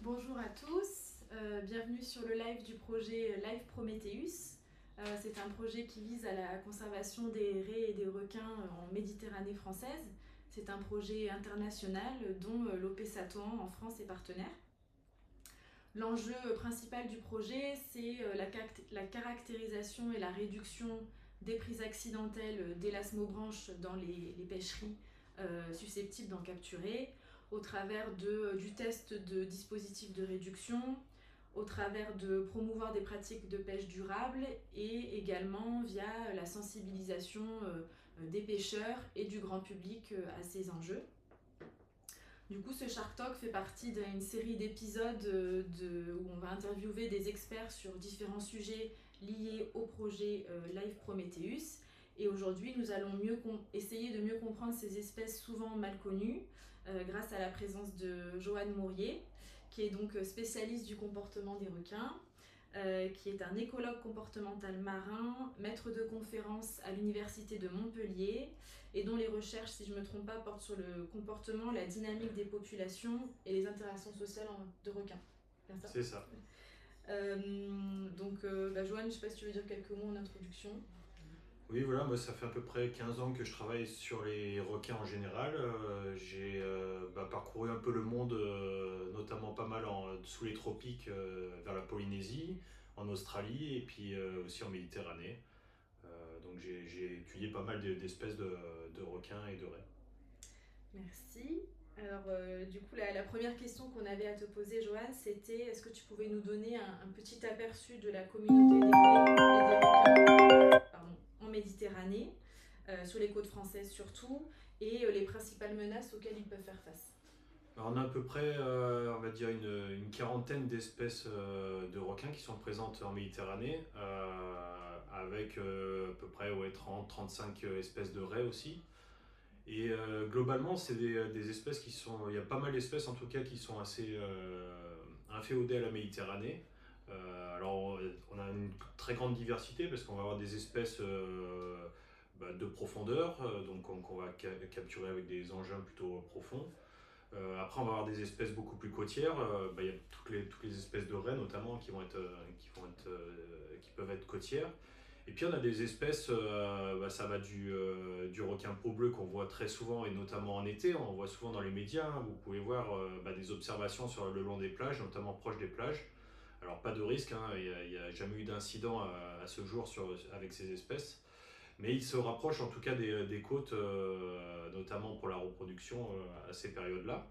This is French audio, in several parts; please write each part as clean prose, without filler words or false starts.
Bonjour à tous, bienvenue sur le live du projet Live Prometheus. C'est un projet qui vise à la conservation des raies et des requins en Méditerranée française. C'est un projet international dont l'OP-Satoan en France est partenaire. L'enjeu principal du projet, c'est la caractérisation et la réduction des prises accidentelles d'élasmobranches dans les pêcheries susceptibles d'en capturer, au travers du test de dispositifs de réduction, au travers de promouvoir des pratiques de pêche durable et également via la sensibilisation des pêcheurs et du grand public à ces enjeux. Du coup, ce Shark Talk fait partie d'une série d'épisodes où on va interviewer des experts sur différents sujets liés au projet Live Prometheus. Et aujourd'hui, nous allons essayer de mieux comprendre ces espèces souvent mal connues grâce à la présence de Joanne Mourier, qui est donc spécialiste du comportement des requins, qui est un écologue comportemental marin, maître de conférence à l'université de Montpellier, et dont les recherches, si je ne me trompe pas, portent sur le comportement, la dynamique des populations et les interactions sociales de requins. C'est ça. Joanne, je ne sais pas si tu veux dire quelques mots en introduction. Oui, voilà, moi ça fait à peu près 15 ans que je travaille sur les requins en général. J'ai parcouru un peu le monde, notamment pas mal sous les tropiques, vers la Polynésie, en Australie et puis aussi en Méditerranée. Donc j'ai étudié pas mal d'espèces de requins et de raies. Merci. Alors, du coup, la première question qu'on avait à te poser, Joanne, c'était est-ce que tu pouvais nous donner un petit aperçu de la communauté des raies et des requins en Méditerranée, sur les côtes françaises surtout, et les principales menaces auxquelles ils peuvent faire face? Alors, on a à peu près, on va dire, une quarantaine d'espèces de requins qui sont présentes en Méditerranée, avec à peu près 30-35 espèces de raies aussi. Et globalement, c'est des espèces qui sont. Il y a pas mal d'espèces en tout cas qui sont assez inféodées à la Méditerranée. Alors, on a une très grande diversité parce qu'on va avoir des espèces de profondeur, donc qu'on va capturer avec des engins plutôt profonds. Après, on va avoir des espèces beaucoup plus côtières. Il y a toutes les espèces de raies notamment qui peuvent être côtières. Et puis on a des espèces, ça va du requin peau bleue qu'on voit très souvent et notamment en été, on voit souvent dans les médias, hein. Vous pouvez voir des observations sur le long des plages, notamment proche des plages. Alors pas de risque, hein, il n'y a jamais eu d'incident à ce jour avec ces espèces, mais ils se rapprochent en tout cas des côtes, notamment pour la reproduction à ces périodes-là.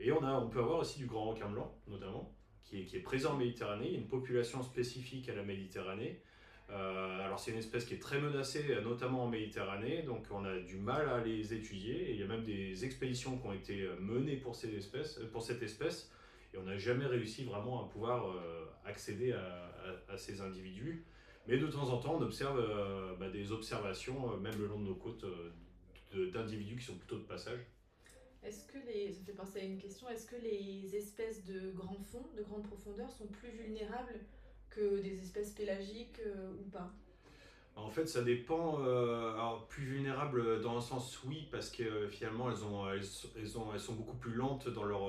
Et on peut avoir aussi du grand requin blanc, notamment, qui est présent en Méditerranée. Il y a une population spécifique à la Méditerranée. Alors c'est une espèce qui est très menacée, notamment en Méditerranée, donc on a du mal à les étudier. Et il y a même des expéditions qui ont été menées pour cette espèce, et on n'a jamais réussi vraiment à pouvoir accéder à ces individus. Mais de temps en temps, on observe des observations, même le long de nos côtes, d'individus qui sont plutôt de passage. Ça me fait penser à une question, est-ce que les espèces de grand fond, de grande profondeur, sont plus vulnérables que des espèces pélagiques ou pas? En fait, ça dépend. Alors, plus vulnérables dans un sens, oui, parce que finalement, elles sont beaucoup plus lentes dans leur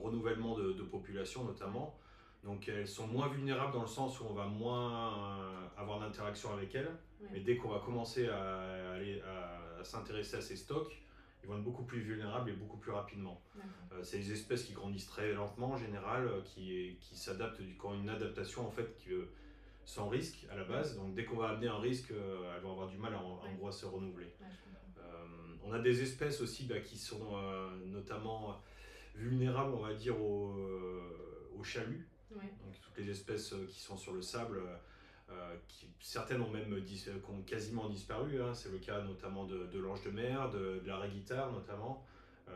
renouvellement de population, Ouais. notamment. Donc, elles sont moins vulnérables dans le sens où on va moins avoir d'interaction avec elles. Ouais. Mais dès qu'on va commencer à s'intéresser à ces stocks, ils vont être beaucoup plus vulnérables et beaucoup plus rapidement. C'est des espèces qui grandissent très lentement en général, qui s'adaptent, qui ont une adaptation en fait sans risque à la base. Donc dès qu'on va amener un risque, elles vont avoir du mal en gros à se renouveler. Ouais, je comprends. On a des espèces aussi qui sont notamment vulnérables, on va dire, aux chaluts. Ouais. Donc toutes les espèces qui sont sur le sable, certaines ont même ont quasiment disparu, hein. C'est le cas notamment de l'ange de mer, de la raie guitare notamment,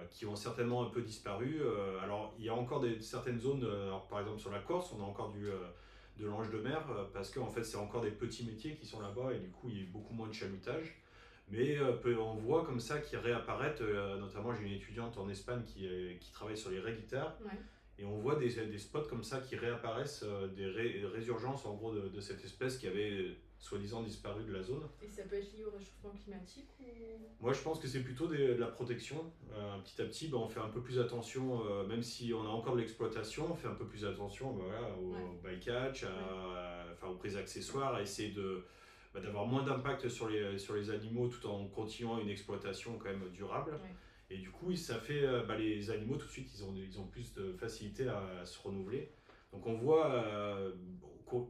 qui ont certainement un peu disparu. Alors il y a encore certaines zones, alors, par exemple sur la Corse, on a encore de l'ange de mer, parce qu'en fait c'est encore des petits métiers qui sont là-bas et du coup il y a beaucoup moins de chalutage. Mais on voit comme ça qu'ils réapparaissent, notamment j'ai une étudiante en Espagne qui travaille sur les raies guitares, Ouais. et on voit des spots comme ça qui réapparaissent, des résurgences en gros de cette espèce qui avait soi-disant disparus de la zone. Et ça peut être lié au réchauffement climatique ou... Moi, je pense que c'est plutôt de la protection. Petit à petit, on fait un peu plus attention, même si on a encore de l'exploitation, on fait un peu plus attention voilà, au bycatch, aux prises accessoires, à essayer d'avoir moins d'impact sur les animaux tout en continuant une exploitation quand même durable. Ouais. Et du coup, ça fait les animaux tout de suite, ils ont plus de facilité à se renouveler. Donc on voit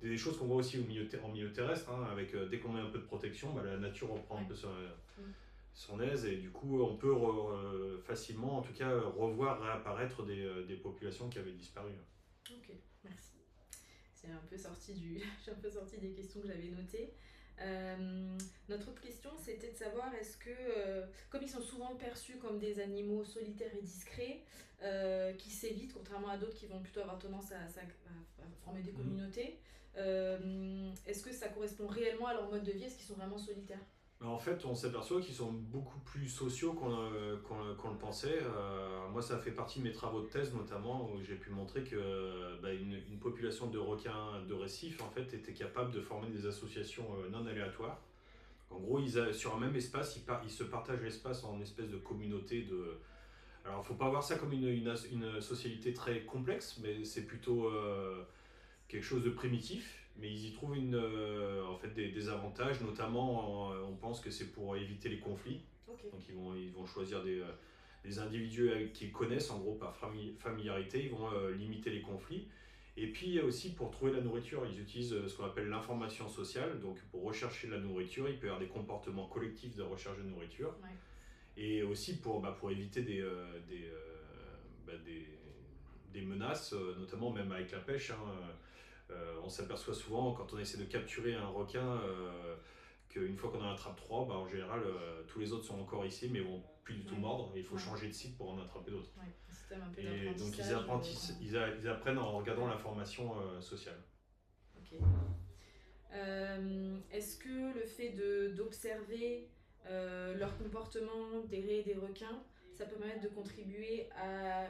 des choses qu'on voit aussi en milieu terrestre, hein, avec dès qu'on met un peu de protection, la nature reprend un peu son aise et du coup on peut facilement en tout cas revoir réapparaître des populations qui avaient disparu. Ok, merci. J'ai un peu sorti j'ai un peu sorti des questions que j'avais notées. Notre autre question, c'était de savoir est-ce que, comme ils sont souvent perçus comme des animaux solitaires et discrets, qui s'évitent, contrairement à d'autres qui vont plutôt avoir tendance à former des communautés, est-ce que ça correspond réellement à leur mode de vie? Est-ce qu'ils sont vraiment solitaires? En fait, on s'aperçoit qu'ils sont beaucoup plus sociaux qu'on le pensait. Moi, ça fait partie de mes travaux de thèse, notamment, où j'ai pu montrer que une population de requins de récif en fait, était capable de former des associations non aléatoires. En gros, sur un même espace, ils se partagent l'espace en espèce de communauté de... Alors, il ne faut pas voir ça comme une socialité très complexe, mais c'est plutôt quelque chose de primitif. Mais ils y trouvent en fait des avantages, notamment on pense que c'est pour éviter les conflits. Okay. Donc ils vont choisir des individus qu'ils connaissent, en gros par familiarité, ils vont limiter les conflits. Et puis aussi pour trouver la nourriture, ils utilisent ce qu'on appelle l'information sociale. Donc pour rechercher la nourriture, il peut y avoir des comportements collectifs de recherche de nourriture. Ouais. Et aussi pour éviter des menaces, notamment même avec la pêche. On s'aperçoit souvent quand on essaie de capturer un requin qu'une fois qu'on en attrape 3, en général tous les autres sont encore ici mais vont plus du tout mordre et il faut changer de site pour en attraper d'autres. Ouais, un système un peu et donc ils apprennent en regardant l'information sociale. Ok. Est-ce que le fait d'observer leur comportement des raies et des requins, ça peut permettre de contribuer à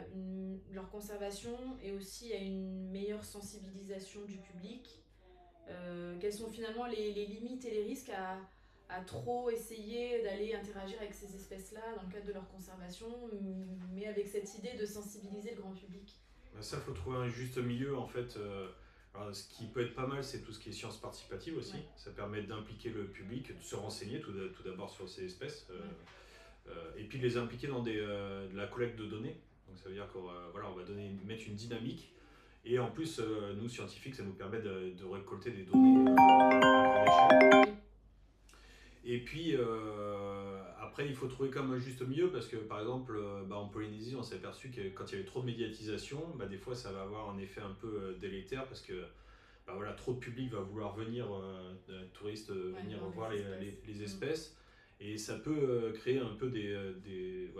leur conservation et aussi à une meilleure sensibilisation du public? Quelles sont finalement les limites et les risques à trop essayer d'aller interagir avec ces espèces-là dans le cadre de leur conservation, mais avec cette idée de sensibiliser le grand public? Ça, il faut trouver un juste milieu en fait. Alors, ce qui peut être pas mal, c'est tout ce qui est sciences participatives aussi. Ouais. Ça permet d'impliquer le public, de se renseigner tout d'abord sur ces espèces, et puis de les impliquer dans de la collecte de données. Donc ça veut dire qu'on on va mettre une dynamique. Et en plus, nous scientifiques, ça nous permet de récolter des données à grande échelle. Et puis après, il faut trouver comme un juste milieu parce que par exemple, en Polynésie, on s'est aperçu que quand il y avait trop de médiatisation, des fois ça va avoir un effet un peu délétère parce que trop de public va vouloir venir, touristes venir voir les espèces. Et ça peut créer un peu des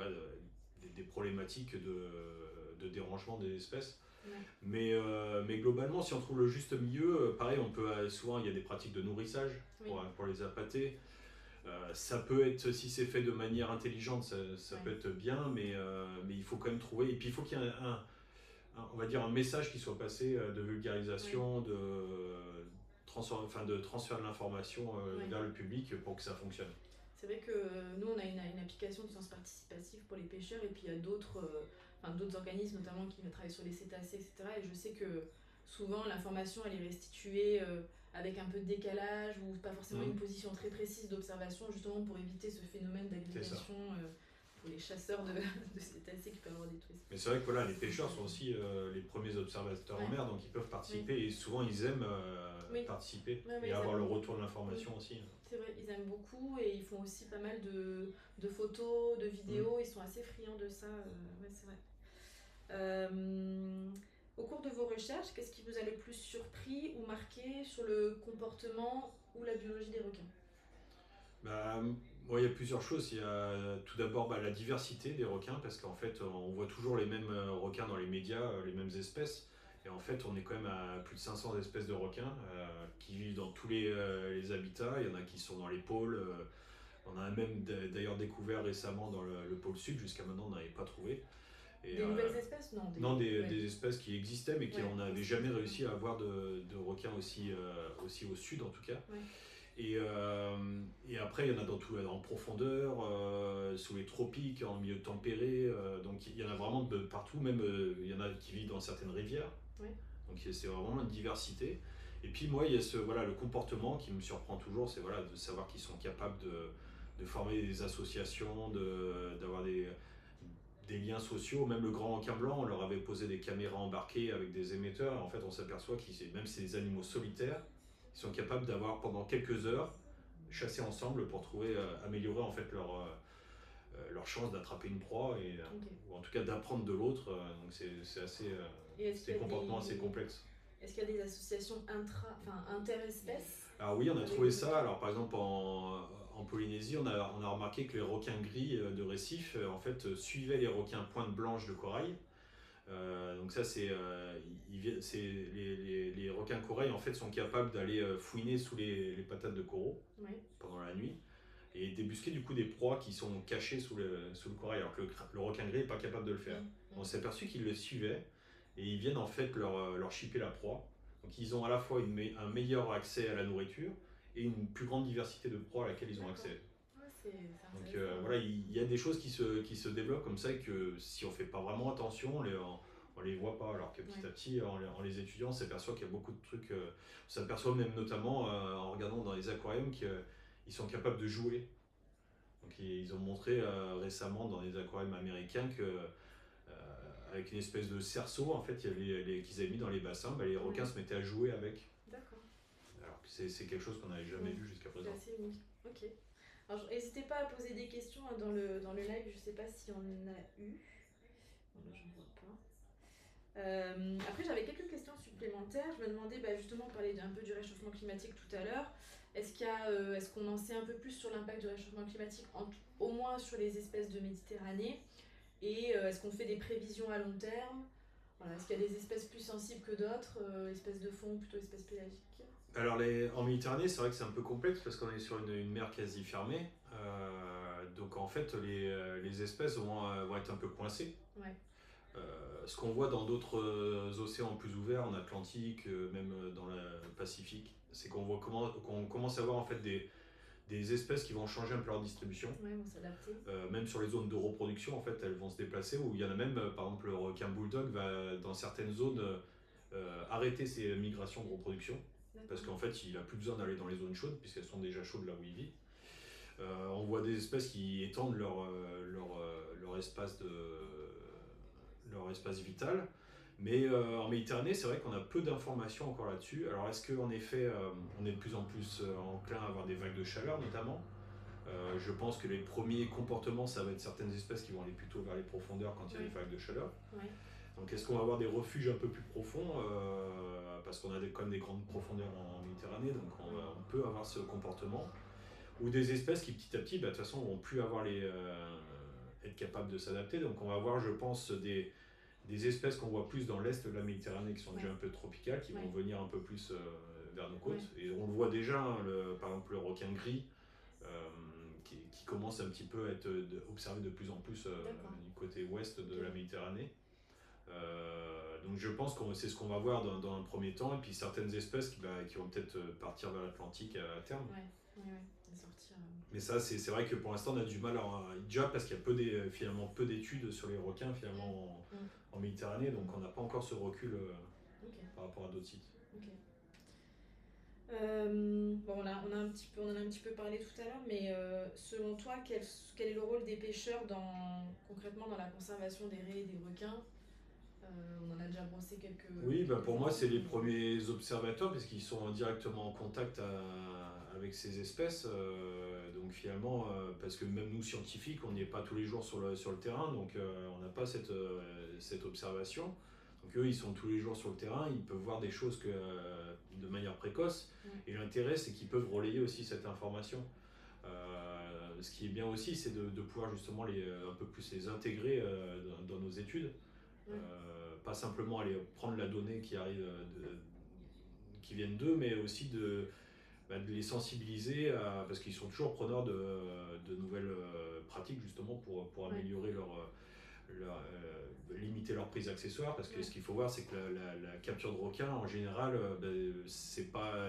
problématiques de dérangement des espèces. Ouais. Mais globalement, si on trouve le juste milieu, pareil, souvent il y a des pratiques de nourrissage pour les appâter. Ça peut être, si c'est fait de manière intelligente, ça peut être bien, mais il faut quand même trouver. Et puis il faut qu'il y ait on va dire un message qui soit passé de vulgarisation, de transfert de l'information vers le public pour que ça fonctionne. C'est vrai que nous, on a une application de sciences participatives pour les pêcheurs, et puis il y a d'autres organismes, notamment qui travaillent sur les cétacés, etc. Et je sais que souvent, l'information, elle est restituée avec un peu de décalage ou pas forcément une position très précise d'observation, justement pour éviter ce phénomène d'agrégation pour les chasseurs de cétacés qui peuvent avoir des touristes. Mais c'est vrai que les pêcheurs sont aussi les premiers observateurs en mer, donc ils peuvent participer et souvent ils aiment participer et avoir le retour de l'information aussi. C'est vrai, ils aiment beaucoup et ils font aussi pas mal de photos, de vidéos, ils sont assez friands de ça, c'est vrai. Au cours de vos recherches, qu'est-ce qui vous a le plus surpris ou marqué sur le comportement ou la biologie des requins? Il y a plusieurs choses. Il y a tout d'abord la diversité des requins, parce qu'en fait, on voit toujours les mêmes requins dans les médias, les mêmes espèces. Et en fait, on est quand même à plus de 500 espèces de requins qui vivent dans tous les habitats. Il y en a qui sont dans les pôles. On en a même d'ailleurs découvert récemment dans le pôle sud. Jusqu'à maintenant, on n'avait pas trouvé. Et des nouvelles espèces? Non, des espèces qui existaient, mais on n'avait jamais réussi à avoir de requins aussi au sud, en tout cas. Ouais. Et après, il y en a en profondeur, sous les tropiques, en milieu tempéré. Donc il y en a vraiment de partout. Même il y en a qui vivent dans certaines rivières. Ouais. Donc c'est vraiment une diversité. Et puis moi, il y a le comportement qui me surprend toujours, c'est de savoir qu'ils sont capables de former des associations, d'avoir des liens sociaux. Même le grand requin blanc, on leur avait posé des caméras embarquées avec des émetteurs. Et en fait, on s'aperçoit même si c'est des animaux solitaires, ils sont capables d'avoir pendant quelques heures chasser ensemble pour améliorer en fait leur chance d'attraper une proie ou en tout cas d'apprendre de l'autre. Donc c'est des comportements assez complexes. Est-ce qu'il y a des associations interespèces? Alors oui, on a trouvé ça. Alors par exemple en Polynésie, on a remarqué que les requins gris de récif en fait suivaient les requins pointe blanche de corail. Donc ça les requins corail en fait sont capables d'aller fouiner sous les patates de coraux pendant la nuit et débusquer du coup des proies qui sont cachées sous le corail, alors que le requin gris n'est pas capable de le faire. On s'est aperçu qu'ils le suivaient et ils viennent en fait leur chipper la proie. Donc ils ont à la fois un meilleur accès à la nourriture et une plus grande diversité de proies à laquelle ils ont accès. Donc voilà, il y a des choses qui se développent comme ça et que si on ne fait pas vraiment attention, on les voit pas. Alors que petit à petit, en les étudiant, on s'aperçoit qu'il y a beaucoup de trucs. On s'aperçoit même notamment en regardant dans les aquariums qu'ils sont capables de jouer. Donc ils ont montré récemment dans des aquariums américains que avec une espèce de cerceau en fait qu'ils avaient mis dans les bassins, les requins se mettaient à jouer avec. D'accord. Alors que c'est quelque chose qu'on n'avait jamais vu jusqu'à présent. C'est assez unique. Ok. Alors n'hésitez pas à poser des questions dans le live, je ne sais pas si on en a eu. Bon, là, je ne vois pas. Après, j'avais quelques questions supplémentaires. Je me demandais, justement, on parlait un peu du réchauffement climatique tout à l'heure. Est-ce qu'on en sait un peu plus sur l'impact du réchauffement climatique, au moins sur les espèces de Méditerranée? Et est-ce qu'on fait des prévisions à long terme? Voilà, est-ce qu'il y a des espèces plus sensibles que d'autres, espèces de fond, plutôt espèces pélagiques? Alors en Méditerranée, c'est vrai que c'est un peu complexe parce qu'on est sur une mer quasi fermée. Donc en fait, les espèces vont être un peu coincées. Ouais. Ce qu'on voit dans d'autres océans plus ouverts, en Atlantique, même dans le Pacifique, c'est qu'on commence à voir en fait des espèces qui vont changer un peu leur distribution. Ouais, vont s'adapter. Même sur les zones de reproduction, en fait, elles vont se déplacer. Où il y en a même, par exemple, le requin bulldog va dans certaines zones arrêter ses migrations de reproduction. Parce qu'en fait, il n'a plus besoin d'aller dans les zones chaudes, puisqu'elles sont déjà chaudes là où il vit. On voit des espèces qui étendent leur espace vital. Mais en Méditerranée, c'est vrai qu'on a peu d'informations encore là-dessus. Alors est-ce qu'en effet, on est de plus en plus enclin à avoir des vagues de chaleur notamment? Je pense que les premiers comportements, ça va être certaines espèces qui vont aller plutôt vers les profondeurs quand il y a des vagues de chaleur. Ouais. Donc est-ce qu'on va avoir des refuges un peu plus profonds parce qu'on a quand même des grandes profondeurs en Méditerranée, donc on peut avoir ce comportement. Ou des espèces qui petit à petit, de toute façon, vont plus être capables de s'adapter. Donc on va avoir, je pense, des espèces qu'on voit plus dans l'est de la Méditerranée qui sont déjà un peu tropicales, qui vont venir un peu plus vers nos côtes. Et on le voit déjà, par exemple le requin gris, qui commence un petit peu à être observé de plus en plus du côté ouest de la Méditerranée. Donc je pense que c'est ce qu'on va voir dans un premier temps, et puis certaines espèces qui vont peut-être partir vers l'Atlantique à terme. Sortir. Mais ça, c'est vrai que pour l'instant, on a du mal déjà parce qu'il y a finalement peu d'études sur les requins finalement en Méditerranée, donc on n'a pas encore ce recul par rapport à d'autres sites. On en a un petit peu parlé tout à l'heure, mais selon toi, quel est le rôle des pêcheurs concrètement dans la conservation des raies et des requins? On en a déjà brossé quelques... Oui, pour moi, c'est les premiers observateurs parce qu'ils sont directement en contact avec ces espèces. Donc finalement, parce que même nous, scientifiques, on n'y est pas tous les jours sur le terrain, donc on n'a pas cette observation. Donc eux, ils sont tous les jours sur le terrain, ils peuvent voir des choses de manière précoce. Et l'intérêt, c'est qu'ils peuvent relayer aussi cette information. Ce qui est bien aussi, c'est de pouvoir justement un peu plus les intégrer dans nos études. Pas simplement aller prendre la donnée qui viennent d'eux, mais aussi de les sensibiliser parce qu'ils sont toujours preneurs de nouvelles pratiques justement pour améliorer limiter leur prise accessoire, parce que ce qu'il faut voir, c'est que la capture de requin, en général, c'est pas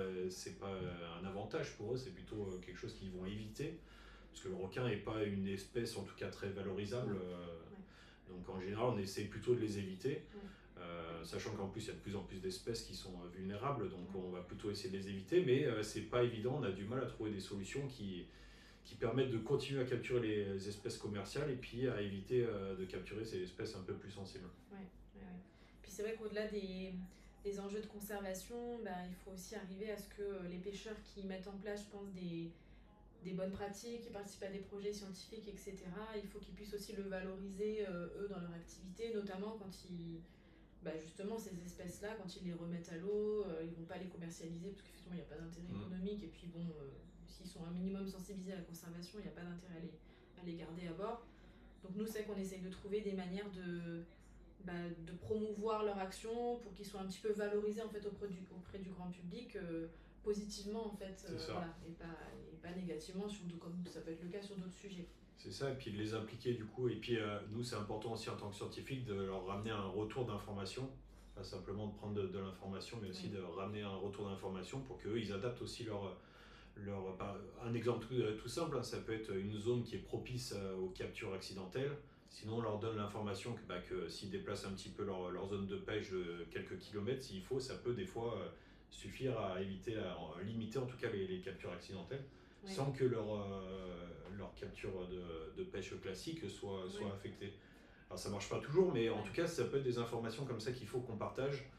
un avantage pour eux, c'est plutôt quelque chose qu'ils vont éviter, parce que le requin n'est pas une espèce, en tout cas très valorisable. Donc en général, on essaie plutôt de les éviter. Sachant qu'en plus il y a de plus en plus d'espèces qui sont vulnérables, donc on va plutôt essayer de les éviter, mais c'est pas évident, on a du mal à trouver des solutions qui permettent de continuer à capturer les espèces commerciales et puis à éviter de capturer ces espèces un peu plus sensibles. Ouais. Puis c'est vrai qu'au-delà des enjeux de conservation, il faut aussi arriver à ce que les pêcheurs qui mettent en place, je pense, des bonnes pratiques, qui participent à des projets scientifiques, etc., il faut qu'ils puissent aussi le valoriser, eux, dans leur activité, notamment quand justement, ces espèces-là, quand ils les remettent à l'eau, ils ne vont pas les commercialiser parce qu'effectivement, il n'y a pas d'intérêt économique. Et puis, bon, s'ils sont un minimum sensibilisés à la conservation, il n'y a pas d'intérêt à les garder à bord. Donc, nous, c'est qu'on essaye de trouver des manières de promouvoir leur action pour qu'ils soient un petit peu valorisés en fait, auprès du grand public positivement, en fait, voilà, et pas négativement, comme ça peut être le cas sur d'autres sujets. C'est ça, et puis de les impliquer du coup. Et puis nous, c'est important aussi en tant que scientifique de leur ramener un retour d'information. Pas simplement de prendre de l'information, mais aussi de ramener un retour d'information pour qu'eux, ils adaptent aussi un exemple tout simple, hein, ça peut être une zone qui est propice aux captures accidentelles. Sinon, on leur donne l'information que s'ils déplacent un petit peu leur zone de pêche de quelques kilomètres, s'il faut, ça peut des fois suffire à limiter en tout cas les captures accidentelles. Sans que leur capture de pêche classique soit affectée. Alors ça marche pas toujours, mais en tout cas ça peut être des informations comme ça qu'il faut qu'on partage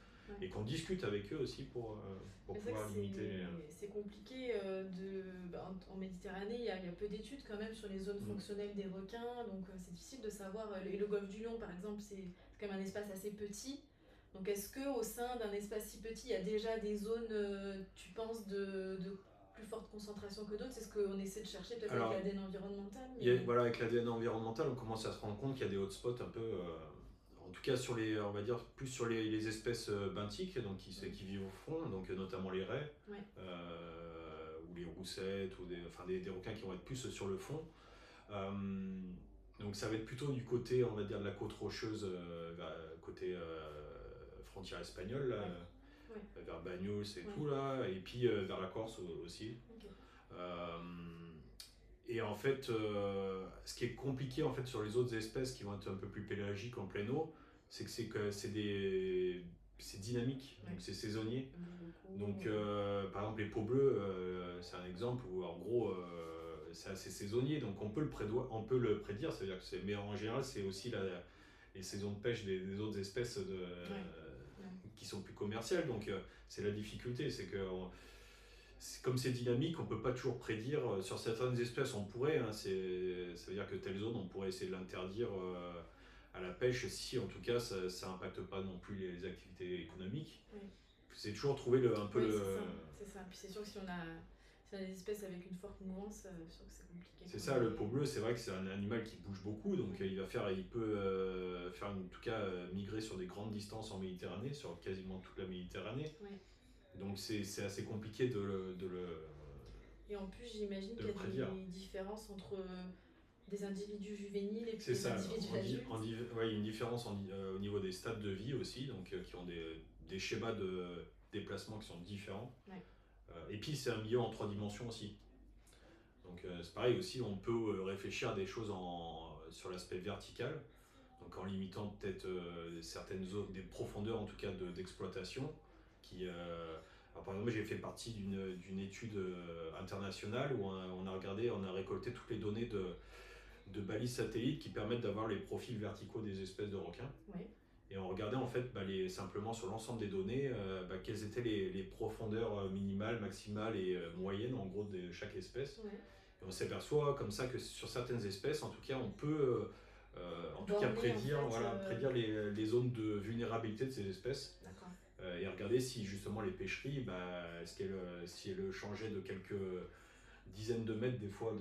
et qu'on discute avec eux aussi pour pouvoir limiter. C'est compliqué en Méditerranée, il y a peu d'études quand même sur les zones fonctionnelles des requins, donc c'est difficile de savoir. Et le golfe du Lion par exemple, c'est quand même un espace assez petit. Donc est-ce qu'au sein d'un espace si petit, il y a déjà des zones, tu penses, de plus forte concentration que d'autres? C'est ce qu'on essaie de chercher peut-être avec l'ADN environnemental. Voilà, avec l'ADN environnemental, on commence à se rendre compte qu'il y a des hotspots un peu, en tout cas on va dire plus sur les espèces benthiques, donc qui vivent au fond, donc notamment les raies, ou les roussettes, ou des requins qui vont être plus sur le fond. Donc ça va être plutôt du côté, on va dire, de la côte rocheuse, côté frontière espagnole, là, vers Bagnols et tout là, et puis vers la Corse aussi. Et en fait, ce qui est compliqué en fait sur les autres espèces qui vont être un peu plus pélagiques en pleine eau, c'est que c'est dynamique, donc c'est saisonnier. Donc par exemple les peaux bleues, c'est un exemple où en gros c'est assez saisonnier, donc on peut le prédire, c'est-à-dire que mais en général c'est aussi les saisons de pêche des autres espèces qui sont plus commerciales, donc c'est la difficulté, c'est que comme c'est dynamique, on ne peut pas toujours prédire. Sur certaines espèces, on pourrait, hein, ça veut dire que telle zone, on pourrait essayer de l'interdire à la pêche si en tout cas ça n'impacte pas non plus les activités économiques. C'est toujours trouver c'est ça. Puis c'est sûr que si on a des espèces avec une forte mouvance, c'est sûr que c'est compliqué. C'est ça, le peau bleu, c'est vrai que c'est un animal qui bouge beaucoup, donc il peut faire en tout cas migrer sur des grandes distances en Méditerranée, sur quasiment toute la Méditerranée. Donc c'est assez compliqué de le Et en plus, j'imagine qu'il y a des différences entre des individus juvéniles et puis des individus adultes. Il y a une différence au niveau des stades de vie aussi, donc qui ont des schémas de déplacement qui sont différents. Et puis c'est un milieu en 3 dimensions aussi. Donc c'est pareil aussi, on peut réfléchir à des choses sur l'aspect vertical, donc en limitant peut-être certaines zones, des profondeurs en tout cas d'exploitation. Alors, par exemple, j'ai fait partie d'une étude internationale où on a récolté toutes les données de balises satellites qui permettent d'avoir les profils verticaux des espèces de requins. Et on regardait en fait simplement sur l'ensemble des données quelles étaient les profondeurs minimales, maximales et moyennes en gros de chaque espèce. Et on s'aperçoit comme ça que sur certaines espèces, en tout cas, on peut prédire, prédire les zones de vulnérabilité de ces espèces. Et regarder si justement les pêcheries, si elles changeaient de quelques dizaines de mètres des fois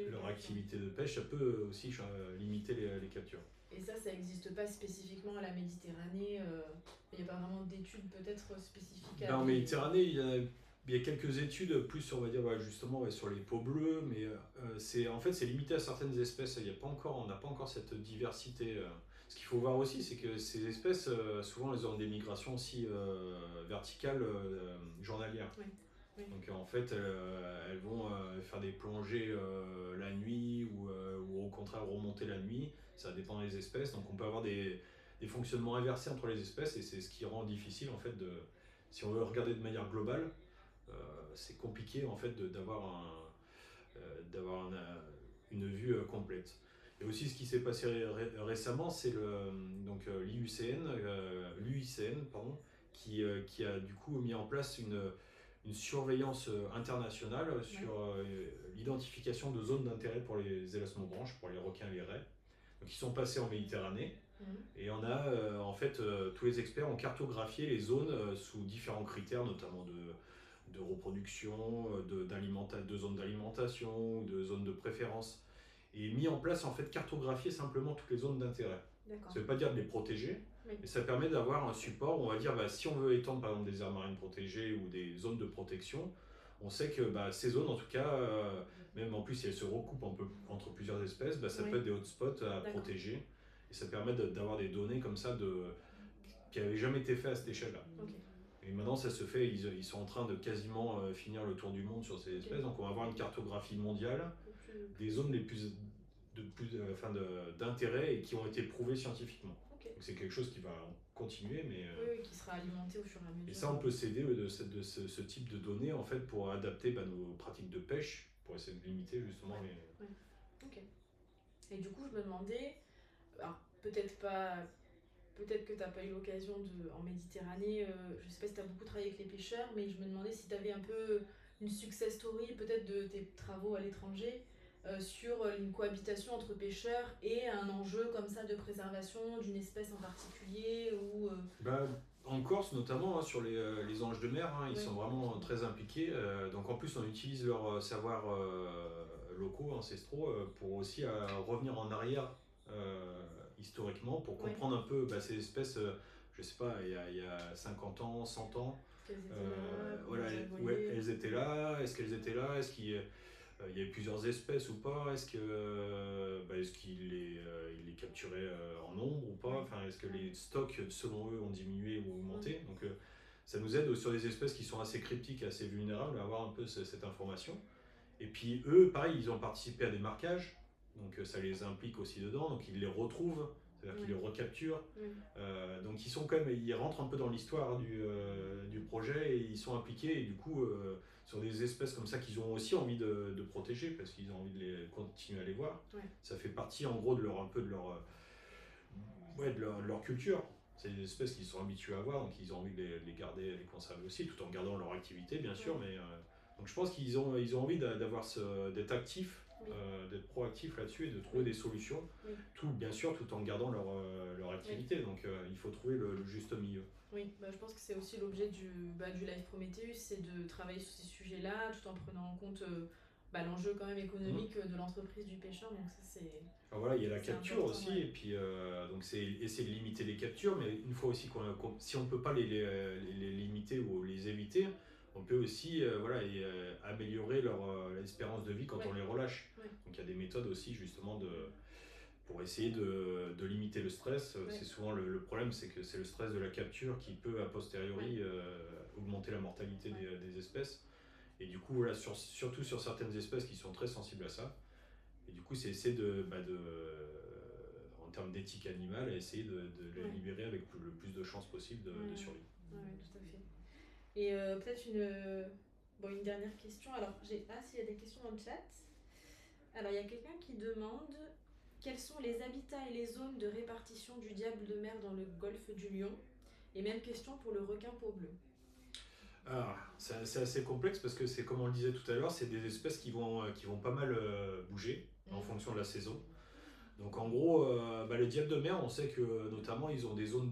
leur activité de pêche, ça peut aussi limiter les captures. Et ça n'existe pas spécifiquement à la Méditerranée, il n'y a pas vraiment d'études peut-être spécifiques En Méditerranée, il y en a Il y a quelques études plus, on va dire, justement sur les peaux bleues, mais en fait, c'est limité à certaines espèces. On n'a pas encore cette diversité. Ce qu'il faut voir aussi, c'est que ces espèces, souvent, elles ont des migrations aussi verticales journalières. Oui. Oui. Donc en fait, elles vont faire des plongées la nuit ou au contraire remonter la nuit. Ça dépend des espèces. Donc on peut avoir des fonctionnements inversés entre les espèces et c'est ce qui rend difficile en fait si on veut regarder de manière globale, euh, c'est compliqué en fait d'avoir une vue complète. Et aussi ce qui s'est passé récemment, c'est l'UICN pardon, qui a du coup mis en place une surveillance internationale sur l'identification de zones d'intérêt pour les élasmobranches, pour les requins et les raies. Donc ils sont passés en Méditerranée et on a en fait tous les experts ont cartographié les zones sous différents critères, notamment de reproduction, de zones d'alimentation, de zones de préférence, et mis en place en fait cartographier simplement toutes les zones d'intérêt. Ça ne veut pas dire de les protéger, mais ça permet d'avoir un support. On va dire si on veut étendre par exemple des aires marines protégées ou des zones de protection, on sait que ces zones en tout cas, même en plus si elles se recoupent entre plusieurs espèces, ça peut être des hotspots à protéger et ça permet d'avoir des données comme ça qui n'avaient jamais été faites à cette échelle-là. Et maintenant, ça se fait, ils sont en train de quasiment finir le tour du monde sur ces espèces. Donc, on va avoir une cartographie mondiale des zones les plus d'intérêt et qui ont été prouvées scientifiquement. Donc, c'est quelque chose qui va continuer, mais qui sera alimenté au fur et à mesure. Et ça, on peut s'aider de ce type de données en fait pour adapter nos pratiques de pêche, pour essayer de limiter justement les. Ok. Et du coup, je me demandais, alors peut-être que tu n'as pas eu l'occasion en Méditerranée, je ne sais pas si tu as beaucoup travaillé avec les pêcheurs, mais je me demandais si tu avais un peu une success story peut-être de tes travaux à l'étranger sur une cohabitation entre pêcheurs et un enjeu comme ça de préservation d'une espèce en particulier ou en Corse notamment, sur les anges de mer, ils sont vraiment très impliqués. Donc en plus on utilise leurs savoirs locaux, ancestraux, pour aussi revenir en arrière historiquement pour comprendre un peu ces espèces, je sais pas, il y a 50 ans, 100 ans. Elles étaient là, est-ce qu'elles étaient là, est-ce qu'il y a plusieurs espèces ou pas, est-ce qu'ils les capturaient en nombre ou pas, est-ce que les stocks selon eux ont diminué ou augmenté. Donc ça nous aide sur des espèces qui sont assez cryptiques, assez vulnérables à avoir un peu cette information. Et puis eux, pareil, ils ont participé à des marquages, donc ça les implique aussi dedans, donc ils les retrouvent, c'est-à-dire qu'ils les recapturent. Donc ils rentrent un peu dans l'histoire du projet et ils sont impliqués, et du coup sur des espèces comme ça qu'ils ont aussi envie de protéger parce qu'ils ont envie de continuer à les voir. Ça fait partie en gros de leur culture. C'est des espèces qu'ils sont habitués à voir, donc ils ont envie de les garder, les conserver aussi, tout en gardant leur activité bien sûr, mais donc je pense qu'ils ont envie d'être actifs, d'être proactifs là-dessus et de trouver des solutions, bien sûr tout en gardant leur activité. Donc il faut trouver le juste milieu. Oui, je pense que c'est aussi l'objet du Live Prometheus, c'est de travailler sur ces sujets-là tout en prenant en compte l'enjeu quand même économique de l'entreprise du pêcheur. Donc ça c'est. Il y a la capture aussi, et puis donc c'est essayer de limiter les captures, mais une fois aussi si on ne peut pas les limiter ou les éviter, on peut aussi améliorer l'espérance de vie quand on les relâche. Donc il y a des méthodes aussi justement pour essayer de limiter le stress. C'est souvent le problème, c'est que c'est le stress de la capture qui peut a posteriori augmenter la mortalité des espèces. Et du coup, surtout sur certaines espèces qui sont très sensibles à ça. Et du coup, c'est essayer en termes d'éthique animale, essayer de les libérer avec le plus de chances possible de survie. Oui, tout à fait. Et peut-être une dernière question. Alors, s'il y a des questions dans le chat. Alors, il y a quelqu'un qui demande quels sont les habitats et les zones de répartition du diable de mer dans le golfe du Lion. Et même question pour le requin peau bleue. C'est assez complexe parce que c'est comme on le disait tout à l'heure, c'est des espèces qui vont pas mal bouger en fonction de la saison. Donc en gros, le diable de mer, on sait que notamment ils ont des zones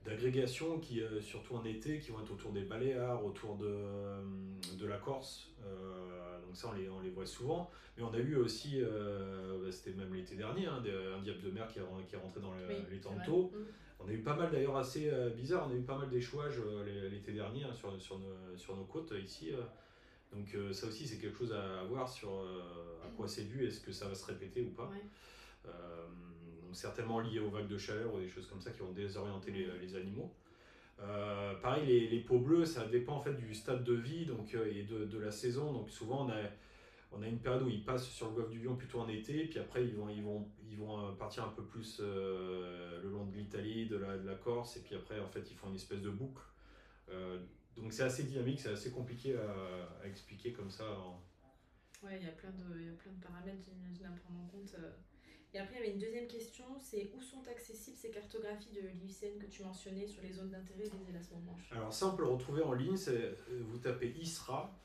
d'agrégations qui, surtout en été, qui vont être autour des Baléares, autour de la Corse. Donc ça, on les voit souvent. Mais on a eu aussi, c'était même l'été dernier, hein, un diable de mer qui est rentré dans les Tantos. On a eu pas mal, d'ailleurs assez bizarre, on a eu pas mal d'échouages l'été dernier hein, sur nos côtes ici. Donc ça aussi, c'est quelque chose à voir sur à quoi c'est dû, est-ce que ça va se répéter ou pas. Donc certainement lié aux vagues de chaleur ou des choses comme ça qui vont désorienter les animaux. Pareil, les peaux bleues, ça dépend en fait du stade de vie donc, et de la saison. Donc souvent on a une période où ils passent sur le golfe du Lion plutôt en été, puis après ils vont partir un peu plus le long de l'Italie, de la Corse, et puis après en fait ils font une espèce de boucle. Donc c'est assez dynamique, c'est assez compliqué à expliquer comme ça. Ouais, il y a plein de paramètres, j'imagine, à prendre en compte. Et après, il y avait une deuxième question, c'est où sont accessibles ces cartographies de l'IUCN que tu mentionnais sur les zones d'intérêt des élassements branches? Alors ça, on peut le retrouver en ligne, vous tapez ISRA,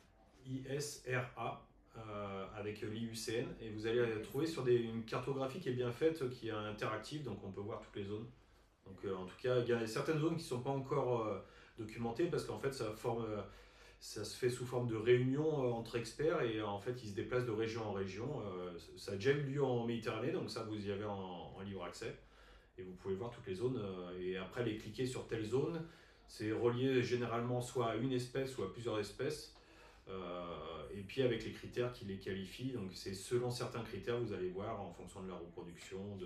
ISRA, avec l'IUCN, et vous allez trouver sur une cartographie qui est bien faite, qui est interactive, donc on peut voir toutes les zones. Donc en tout cas, il y a certaines zones qui ne sont pas encore documentées, parce qu'en fait, ça se fait sous forme de réunion entre experts et en fait ils se déplacent de région en région. Ça a déjà eu lieu en Méditerranée, donc ça vous y avez en libre accès et vous pouvez voir toutes les zones et après les cliquer sur telle zone. C'est relié généralement soit à une espèce soit à plusieurs espèces et puis avec les critères qui les qualifient. Donc c'est selon certains critères vous allez voir en fonction de la reproduction,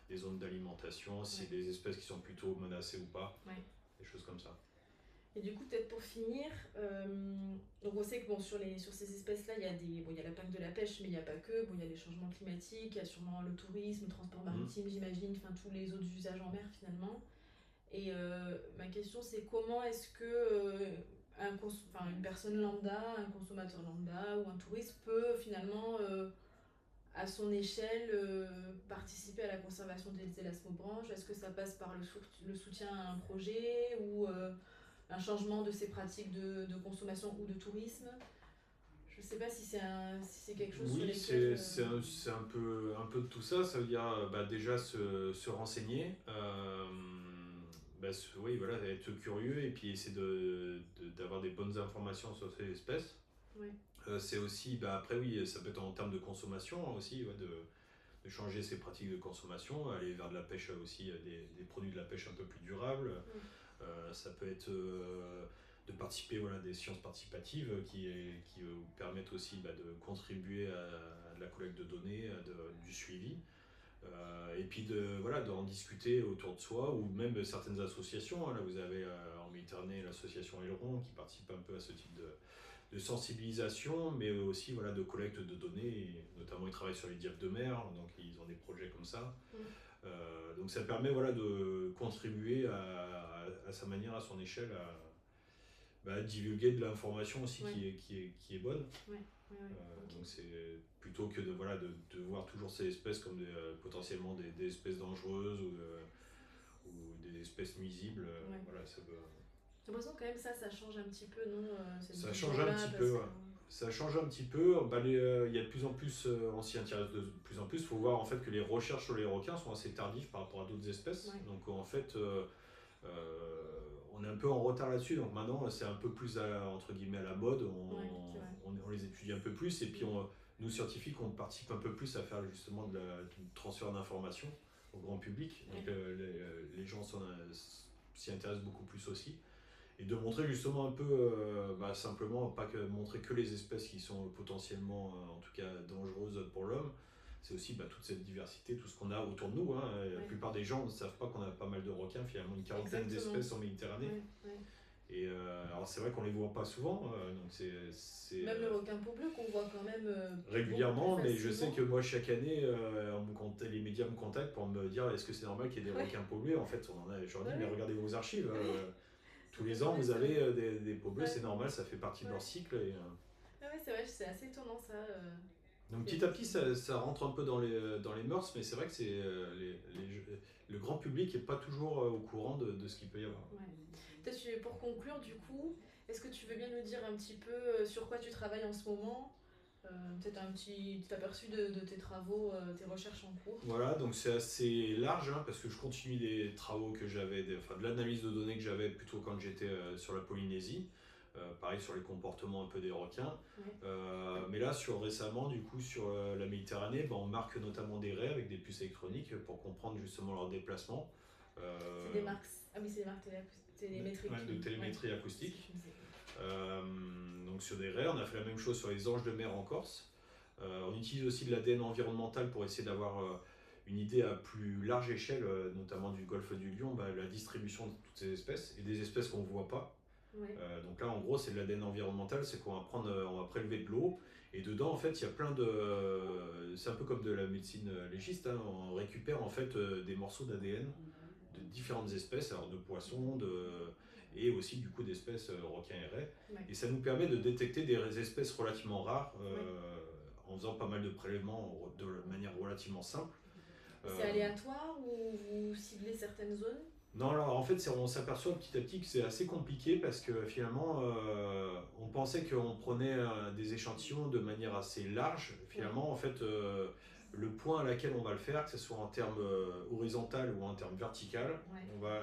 des zones d'alimentation, si c'est des espèces qui sont plutôt menacées ou pas, des choses comme ça. Et du coup, peut-être pour finir, donc on sait que bon, sur ces espèces-là, il y a l'impact de la pêche, mais il n'y a pas que. Bon, il y a les changements climatiques, il y a sûrement le tourisme, le transport maritime, j'imagine, enfin tous les autres usages en mer finalement. Et ma question, c'est comment est-ce que une personne lambda, un consommateur lambda ou un touriste peut finalement, à son échelle, participer à la conservation des élasmobranches? Est-ce que ça passe par le soutien à un projet ou un changement de ses pratiques de consommation ou de tourisme? Je ne sais pas si c'est quelque chose sur lesquels... Oui, c'est un peu de tout ça. Ça veut dire déjà se renseigner, oui, voilà, être curieux et puis essayer d'avoir des bonnes informations sur ces espèces. C'est aussi, après oui, ça peut être en termes de consommation aussi, de changer ses pratiques de consommation, aller vers de la pêche aussi, des produits de la pêche un peu plus durables. Ça peut être de participer à des sciences participatives qui vous permettent aussi de contribuer à de la collecte de données, du suivi. Et puis d'en discuter autour de soi ou même certaines associations. Là, vous avez en Méditerranée l'association Aileron qui participe un peu à ce type de sensibilisation, mais aussi de collecte de données. Et notamment, ils travaillent sur les diables de mer, donc ils ont des projets comme ça. Donc ça permet de contribuer à sa manière, à son échelle, à divulguer de l'information aussi qui est bonne. Donc c'est plutôt que de voir toujours ces espèces comme potentiellement des espèces dangereuses ou des espèces nuisibles. Ça peut... J'ai l'impression quand même ça change un petit peu, non? Ça change un petit peu, Ça change un petit peu. Il y a de plus en plus, on s'y intéresse de plus en plus. Il faut voir en fait que les recherches sur les requins sont assez tardives par rapport à d'autres espèces. Donc en fait, on est un peu en retard là-dessus. Donc maintenant, c'est un peu plus entre guillemets à la mode. On les étudie un peu plus et puis nous scientifiques, on participe un peu plus à faire justement du transfert d'informations au grand public. Donc les gens s'y intéressent beaucoup plus aussi. Et de montrer justement un peu, simplement, pas que montrer que les espèces qui sont potentiellement, en tout cas, dangereuses pour l'homme, c'est aussi toute cette diversité, tout ce qu'on a autour de nous. La plupart des gens ne savent pas qu'on a pas mal de requins, finalement une quarantaine d'espèces en Méditerranée. Et alors c'est vrai qu'on les voit pas souvent, donc même le requin peau bleue qu'on voit quand même régulièrement, mais je sais que moi chaque année, les médias me contactent pour me dire est-ce que c'est normal qu'il y ait des requins peau bleus. En fait, je leur dis mais regardez vos archives. Tous les ans, vous avez des peaux bleues, c'est normal, ça fait partie de leur cycle. C'est vrai, c'est assez étonnant ça. Donc petit à petit, ça rentre un peu dans les mœurs, mais c'est vrai que le grand public n'est pas toujours au courant de ce qu'il peut y avoir. Peut-être pour conclure, du coup, est-ce que tu veux bien nous dire un petit peu sur quoi tu travailles en ce moment? Peut-être un petit aperçu de tes travaux, tes recherches en cours. Voilà, donc c'est assez large hein, parce que je continue des travaux que j'avais, enfin de l'analyse de données que j'avais plutôt quand j'étais sur la Polynésie. Pareil sur les comportements un peu des requins. Ouais. Mais là, récemment, du coup, sur la Méditerranée, on marque notamment des raies avec des puces électroniques pour comprendre justement leur déplacement. C'est des marques. Ah oui, c'est des marques télémétriques. Ouais, de télémétrie Ouais. acoustique. Donc sur des raies, on a fait la même chose sur les anges de mer en Corse. On utilise aussi de l'ADN environnemental pour essayer d'avoir une idée à plus large échelle, notamment du golfe du Lion, la distribution de toutes ces espèces et des espèces qu'on ne voit pas. Ouais. Donc là, en gros, c'est de l'ADN environnemental, c'est qu'on va on va prélever de l'eau et dedans, en fait, il y a plein de, c'est un peu comme de la médecine légiste, hein, on récupère en fait des morceaux d'ADN de différentes espèces, alors de poissons, et aussi du coup d'espèces requins et raies. Ouais. Et ça nous permet de détecter des espèces relativement rares Ouais. en faisant pas mal de prélèvements de manière relativement simple. C'est aléatoire ou vous ciblez certaines zones? Non, alors en fait, on s'aperçoit petit à petit que c'est assez compliqué parce que finalement, on pensait qu'on prenait des échantillons de manière assez large. Finalement, en fait, le point à laquelle on va le faire, que ce soit en termes horizontal ou en termes vertical, on va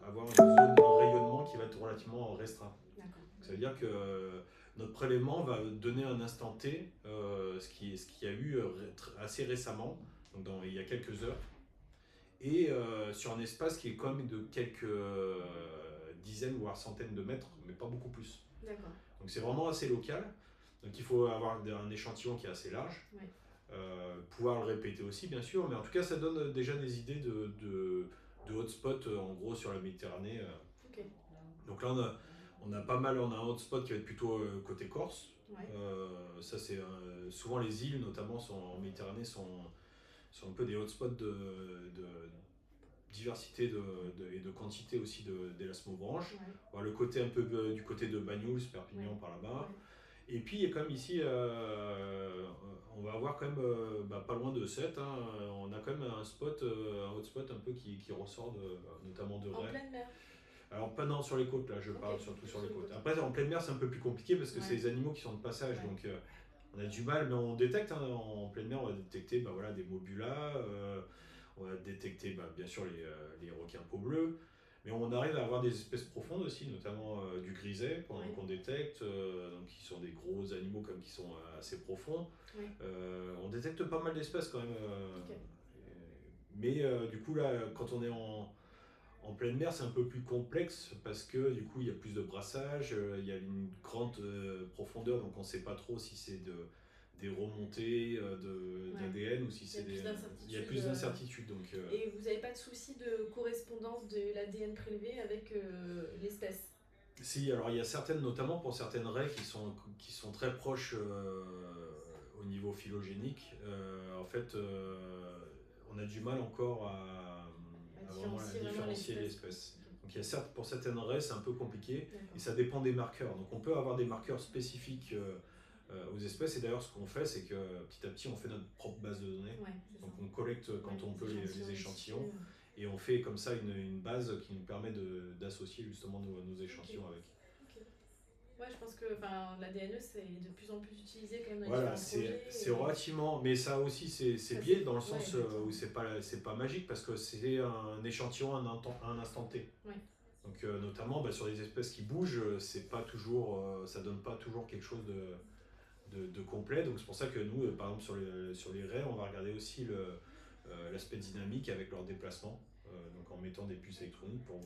avoir une zone de rayonnement qui va être relativement restreint. Ça veut dire que notre prélèvement va donner un instant T, ce qu'il y a eu assez récemment, donc il y a quelques heures, et sur un espace qui est quand même de quelques dizaines voire centaines de mètres, mais pas beaucoup plus. D'accord. Donc c'est vraiment assez local. Donc il faut avoir un échantillon qui est assez large. Ouais. Pouvoir le répéter aussi bien sûr, mais en tout cas ça donne déjà des idées de hotspots en gros sur la Méditerranée. Okay. Donc là on a pas mal, on a un hotspot qui va être plutôt côté Corse. Ouais. Ça c'est souvent les îles notamment en Méditerranée sont un peu des hotspots de diversité et de quantité aussi d'élasmobranches. Ouais. Voilà, le côté un peu du côté de Banyuls, Perpignan par là-bas. Ouais. Et puis il y a quand même ici, on va avoir quand même pas loin de 7, hein, on a quand même un hotspot un peu qui ressort notamment de Ré. En pleine mer? Alors pas non, sur les côtes là, je parle surtout sur les côtes. Après en pleine mer c'est un peu plus compliqué parce que c'est des animaux qui sont de passage, donc on a du mal, mais on détecte en pleine mer, on va détecter des mobulas, on va détecter bien sûr les requins peau bleue, mais on arrive à avoir des espèces profondes aussi, notamment du griset qu'on détecte, donc qui sont des gros animaux comme qui sont assez profonds. On détecte pas mal d'espèces quand même, mais du coup là quand on est en pleine mer, c'est un peu plus complexe parce que du coup il y a plus de brassage, il y a une grande profondeur, donc on ne sait pas trop si c'est des remontées d'ADN ou si c'est des. Il y a plus d'incertitudes. Et vous n'avez pas de souci de correspondance de l'ADN prélevé avec l'espèce? Si, alors il y a certaines, notamment pour certaines raies qui sont très proches au niveau phylogénique. En fait, on a du mal encore à vraiment différencier l'espèce. Donc il y a certes, pour certaines raies, c'est un peu compliqué et ça dépend des marqueurs. Donc on peut avoir des marqueurs spécifiques aux espèces, et d'ailleurs ce qu'on fait, c'est que petit à petit on fait notre propre base de données. Donc on collecte quand on peut les échantillons et on fait comme ça une base qui nous permet d'associer justement nos échantillons avec. Ouais, je pense que l'ADNE c'est de plus en plus utilisé quand même dans voilà, c'est relativement, mais ça aussi c'est biais dans le sens où c'est pas magique parce que c'est un échantillon à un instant T. Donc notamment sur des espèces qui bougent, c'est pas toujours, ça donne pas toujours quelque chose de complet. Donc c'est pour ça que nous, par exemple sur les raies, on va regarder aussi l'aspect dynamique avec leur déplacement. Donc en mettant des puces électroniques pour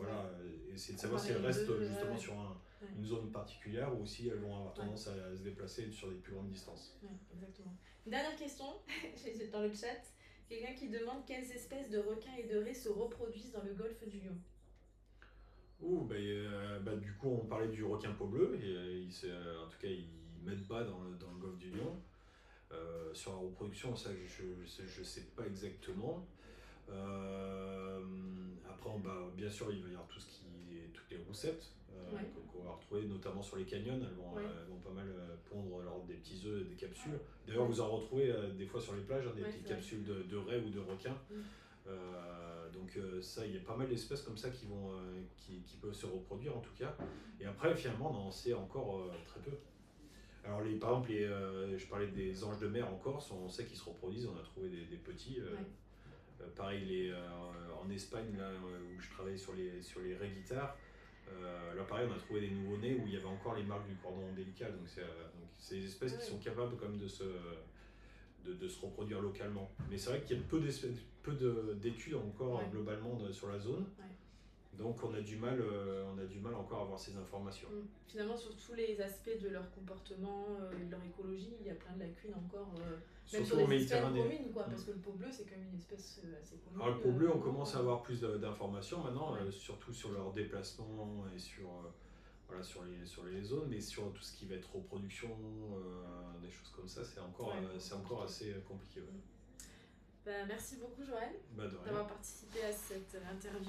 essayer de savoir si elles restent justement sur une zone particulière ou si elles vont avoir tendance à se déplacer sur des plus grandes distances. Exactement. Dernière question, dans le chat, quelqu'un qui demande quelles espèces de requins et de raies se reproduisent dans le golfe du Lion. Du coup on parlait du requin peau bleue, et en tout cas il m'aide pas dans le golfe du Lion. Sur la reproduction, ça je sais pas exactement. Après, bien sûr, il va y avoir toutes les roussettes qu'on va retrouver, notamment sur les canyons. Elles vont pas mal pondre des petits œufs, des capsules. D'ailleurs, vous en retrouvez des fois sur les plages, des petites capsules de raies ou de requins. Donc ça, il y a pas mal d'espèces comme ça qui peuvent se reproduire en tout cas. Et après, finalement, on en sait encore très peu. Alors, par exemple, je parlais des anges de mer en Corse, on sait qu'ils se reproduisent, on a trouvé des petits. Pareil, en Espagne, là, où je travaille sur les raies guitares, là pareil, on a trouvé des nouveaux-nés où il y avait encore les marques du cordon ombilical. Donc c'est des espèces qui sont capables quand même de se reproduire localement. Mais c'est vrai qu'il y a peu d'études encore globalement sur la zone. Donc on a du mal encore à avoir ces informations. Finalement, sur tous les aspects de leur comportement et de leur écologie, il y a plein de lacunes encore. Même sur les espèces communes, parce que le pot bleu, c'est quand même une espèce assez commune. Alors le pot bleu, on commence à avoir plus d'informations maintenant, surtout sur leur déplacement et sur les zones, mais sur tout ce qui va être reproduction, des choses comme ça, c'est encore assez compliqué. Merci beaucoup Joël d'avoir participé à cette interview.